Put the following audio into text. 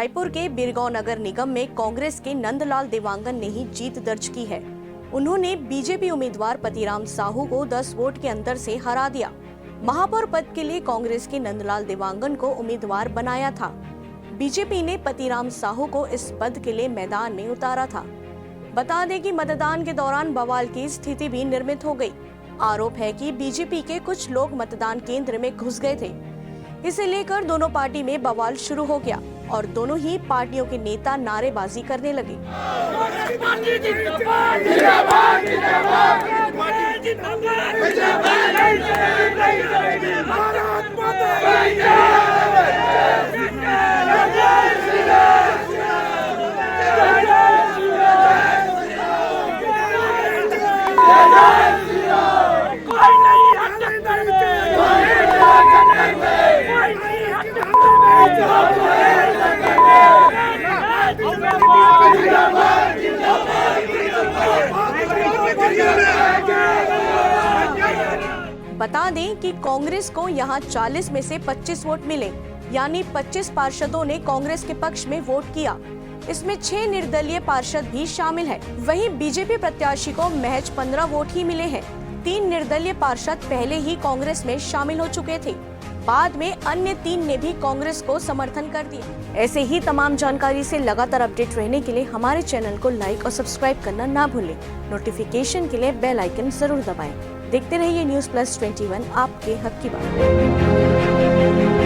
रायपुर के बिरगांव नगर निगम में कांग्रेस के नंदलाल देवांगन ने ही जीत दर्ज की है। उन्होंने बीजेपी उम्मीदवार पतिराम साहू को 10 वोट के अंतर से हरा दिया। महापौर पद के लिए कांग्रेस के नंदलाल देवांगन को उम्मीदवार बनाया था। बीजेपी ने पतिराम साहू को इस पद के लिए मैदान में उतारा था। बता दें कि मतदान के दौरान बवाल की स्थिति भी निर्मित हो गई। आरोप है कि बीजेपी के कुछ लोग मतदान केंद्र में घुस गए थे। इसे लेकर दोनों पार्टी में बवाल शुरू हो गया और दोनों ही पार्टियों के नेता नारेबाजी करने लगे। बता दें कि कांग्रेस को यहां 40 में से 25 वोट मिले, यानी 25 पार्षदों ने कांग्रेस के पक्ष में वोट किया। इसमें 6 निर्दलीय पार्षद भी शामिल हैं। वहीं बीजेपी प्रत्याशी को महज 15 वोट ही मिले हैं। 3 निर्दलीय पार्षद पहले ही कांग्रेस में शामिल हो चुके थे। बाद में अन्य 3 ने भी कांग्रेस को समर्थन कर दिया। ऐसे ही तमाम जानकारी से लगातार अपडेट रहने के लिए हमारे चैनल को लाइक और सब्सक्राइब करना ना भूलें। नोटिफिकेशन के लिए बेल आइकन जरूर दबाएं। देखते रहिए न्यूज़ प्लस 21, आपके हक की बात।